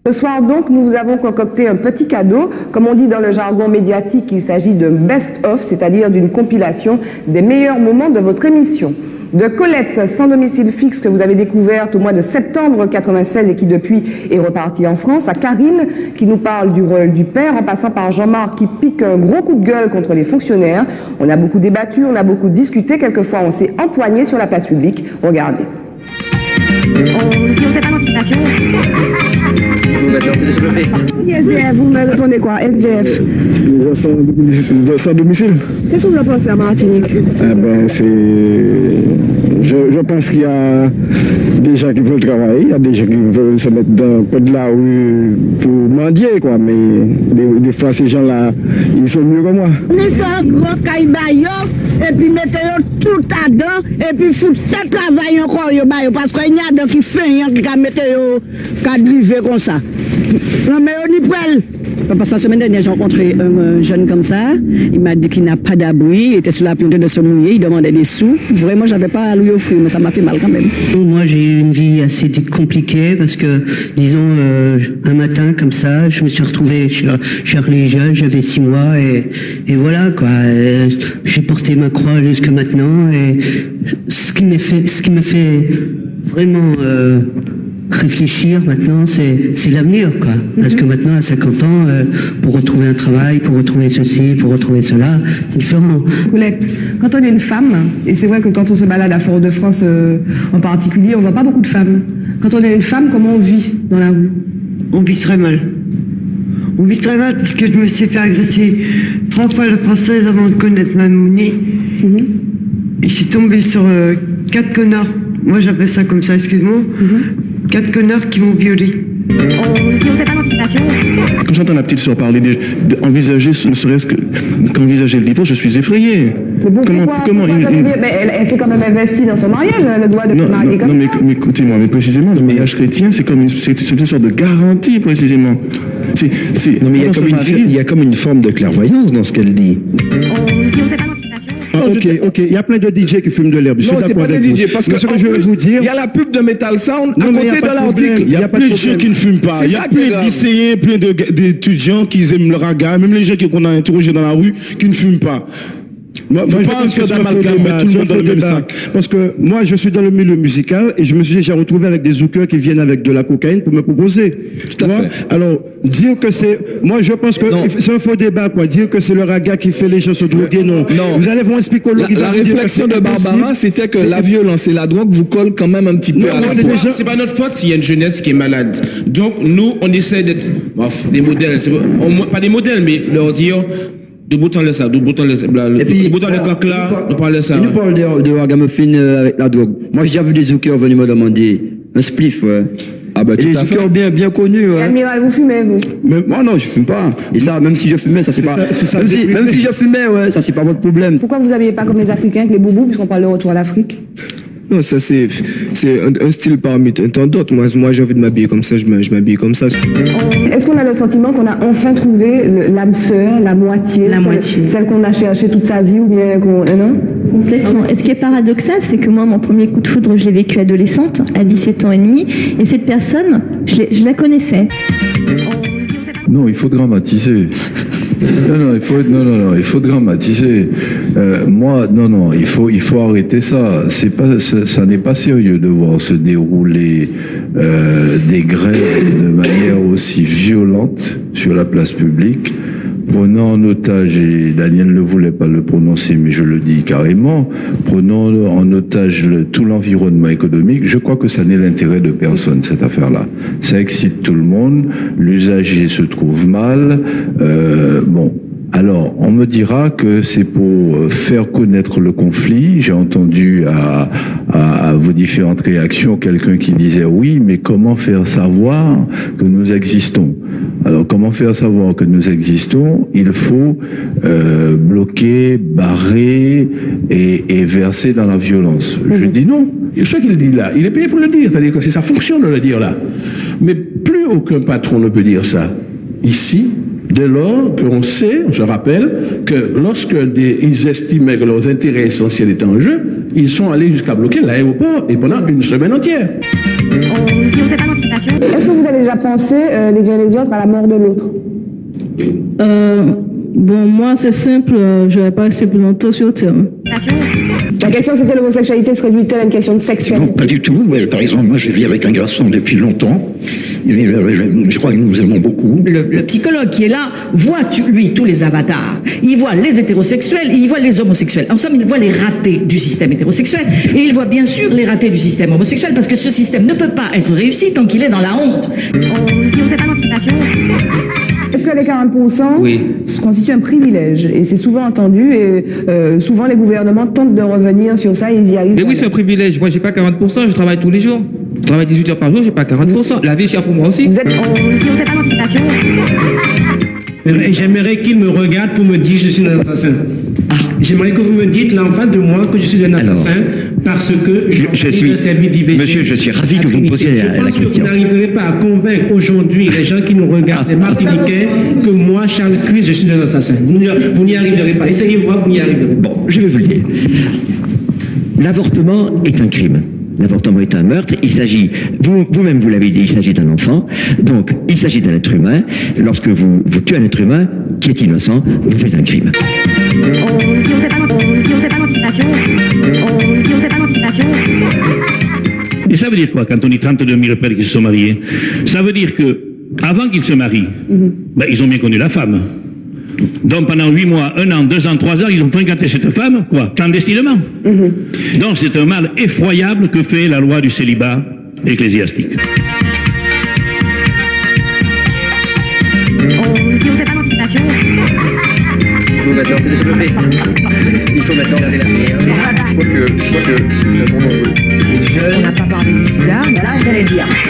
Ce soir donc, nous vous avons concocté un petit cadeau. Comme on dit dans le jargon médiatique, il s'agit d'un best-of, c'est-à-dire d'une compilation des meilleurs moments de votre émission. De Colette, sans domicile fixe, que vous avez découverte au mois de septembre 1996 et qui depuis est repartie en France, à Karine, qui nous parle du rôle du père, en passant par Jean-Marc qui pique un gros coup de gueule contre les fonctionnaires. On a beaucoup débattu, on a beaucoup discuté, quelquefois on s'est empoigné sur la place publique. Regardez. On ne fait pas d'anticipation. SDF, vous me répondez quoi? SDF sans domicile. Qu'est-ce que vous en pensez à Martinique? Je pense qu'il y a des gens qui veulent travailler, il y a des gens qui veulent se mettre dans un peu de la rue pour mendier, quoi. Mais des fois, ces gens-là, ils sont mieux que moi. On fait un gros caïbaillot, et puis mettez tout à dedans, et puis foutre tout travail encore, parce qu'il y a des qui font, qui mettent qu'à driver comme ça. Non, mais on y prend. Parce que la semaine dernière, j'ai rencontré un jeune comme ça. Il m'a dit qu'il n'a pas d'abri, il était sur la plante de se mouiller, il demandait des sous. Vraiment, je n'avais pas à lui offrir, mais ça m'a fait mal quand même. Moi, j'ai eu une vie assez compliquée parce que, disons, un matin comme ça, je me suis retrouvé chez religieux, j'avais 6 mois et voilà quoi. J'ai porté ma croix jusque maintenant et ce qui me fait vraiment réfléchir maintenant, c'est l'avenir, quoi. Parce que maintenant, à 50 ans, pour retrouver un travail, pour retrouver ceci, pour retrouver cela, c'est différent. Colette, quand on est une femme, et c'est vrai que quand on se balade à Fort-de-France en particulier, on voit pas beaucoup de femmes. Quand on est une femme, comment on vit dans la rue? On vit très mal. On vit très mal parce que je me suis fait agresser 3 fois la française avant de connaître ma monnaie. Et je suis tombée sur 4 connards. Moi, j'appelle ça comme ça, excuse-moi. 4 connards qui m'ont violée. On ne fait pas d'anticipation. Quand j'entends la petite sœur parler d'envisager, ne serait-ce qu'envisager le divorce, je suis effrayé. Mais bon, comment elle s'est quand même investie dans son mariage, le droit de se marier comme ça. Mais écoutez-moi, mais précisément, le mariage chrétien, c'est une sorte de garantie, précisément. Non, mais il y a comme une forme de clairvoyance dans ce qu'elle dit. On ne fait pas d'anticipation. Ok, il y a plein de DJ qui fument de l'herbe. Non, c'est pas des DJ, parce que ce que je veux vous dire, il y a la pub de Metal Sound à côté de l'article. Il y a plein de gens qui ne fument pas. Il y a plein de lycéens, plein d'étudiants qui aiment le raga, même les gens qu'on a interrogés dans la rue qui ne fument pas. Moi, je pense que c'est amalgame, mettre tout le monde dans le même sac. Parce que moi, je suis dans le milieu musical et je me suis déjà retrouvé avec des zoukeurs qui viennent avec de la cocaïne pour me proposer. Tout à fait. Alors, dire que c'est... Moi, je pense que c'est un faux débat, quoi. Dire que c'est le raga qui fait les gens se droguer, non. Vous allez voir un psychologue... La réflexion de Barbara, c'était que la violence et la drogue vous collent quand même un petit peu à la peau. C'est pas notre faute s'il y a une jeunesse qui est malade. Donc, nous, on essaie d'être des modèles. Pas des modèles, mais leur dire... De bout en le ça, de bout en le coq là, nous parlons de ça. Nous parlons de ragamuffin avec la drogue. Moi, j'ai déjà vu des zoukers venir me demander un spliff, ouais. Ah bah, et des zoukers bien connus, ouais. Amiral, vous fumez, vous? Moi, non, je fume pas. Et ça, même si je fumais, ça c'est pas... Même si je fumais, ouais, ça c'est pas votre problème. Pourquoi vous n'aviez pas comme les Africains avec les boubous, puisqu'on parle de retour à l'Afrique? Non, ça c'est un style parmi tant d'autres. Moi j'ai envie de m'habiller comme ça, je m'habille comme ça. Est-ce qu'on a le sentiment qu'on a enfin trouvé l'âme sœur, la moitié, celle qu'on a cherchée toute sa vie ou bien qu'on... Non? Complètement. Et ce qui est paradoxal, c'est que moi, mon premier coup de foudre, je l'ai vécu adolescente, à 17 ans et demi, et cette personne, je la connaissais. Non, il faut dramatiser. Non, il faut dramatiser. Il faut arrêter ça. Ça n'est pas sérieux de voir se dérouler des grèves de manière aussi violente sur la place publique, prenant en otage, et Daniel ne voulait pas le prononcer, mais je le dis carrément, prenant en otage tout l'environnement économique. Je crois que ça n'est l'intérêt de personne, cette affaire-là. Ça excite tout le monde, l'usager se trouve mal, Alors, on me dira que c'est pour faire connaître le conflit. J'ai entendu à vos différentes réactions quelqu'un qui disait oui, mais comment faire savoir que nous existons? Alors, comment faire savoir que nous existons? Il faut bloquer, barrer et verser dans la violence. Je dis non. Et ce qu'il dit là, il est payé pour le dire. C'est-à-dire que c'est sa fonction de le dire là. Mais plus aucun patron ne peut dire ça. Ici, dès lors qu'on sait, on se rappelle, que lorsque ils estimaient que leurs intérêts essentiels étaient en jeu, ils sont allés jusqu'à bloquer l'aéroport et pendant une semaine entière. On ne fait pas Est-ce que vous avez déjà pensé, les uns les autres, à la mort de l'autre? Bon, moi, c'est simple, je ne vais pas rester plus longtemps sur le terme. La question, c'était l'homosexualité se réduit-elle à une question de sexualité? Non, pas du tout. Par exemple, moi, je vis avec un garçon depuis longtemps. Je crois que nous nous aimons beaucoup. Le psychologue qui est là voit, lui, tous les avatars. Il voit les hétérosexuels, il voit les homosexuels. En somme, il voit les ratés du système hétérosexuel. Et il voit bien sûr les ratés du système homosexuel, parce que ce système ne peut pas être réussi tant qu'il est dans la honte. Est-ce que les 40% constituent un privilège? Et c'est souvent entendu, et souvent les gouvernements tentent de revenir sur ça et ils y arrivent. Mais oui, c'est un privilège. Moi, j'ai pas 40%, je travaille tous les jours. Je travaille 18 heures par jour, j'ai pas 40%. La vie est chère pour moi aussi. Vous êtes en emancipation. J'aimerais qu'il me regarde pour me dire que je suis un assassin. J'aimerais que vous me dites là en face de moi que je suis un assassin parce que je suis servi d'IVG. Monsieur, je suis ravi que vous me posiez la question. Vous n'arriverez pas à convaincre aujourd'hui les gens qui nous regardent, les Martiniquais, que moi, Charles Cuisse, je suis un assassin. Vous n'y arriverez pas. Essayez voir, vous n'y arriverez pas. Bon, je vais vous le dire. L'avortement est un crime. L'avortement est un meurtre. Il s'agit, vous-même vous l'avez dit, il s'agit d'un enfant. Donc, il s'agit d'un être humain. Lorsque vous tuez un être humain qui est innocent, vous faites un crime. Et ça veut dire quoi quand on dit 32 000 pères qui se sont mariés? Ça veut dire que avant qu'ils se marient, ils ont bien connu la femme. Donc pendant 8 mois, 1 an, 2 ans, 3 ans, ils ont fréquenté cette femme, quoi, clandestinement. Donc c'est un mal effroyable que fait la loi du célibat ecclésiastique. Il faut maintenant se développer. Il faut maintenant regarder l'avenir. Je crois que c'est un moment. On n'a pas parlé du sida, mais là, vous allez le dire.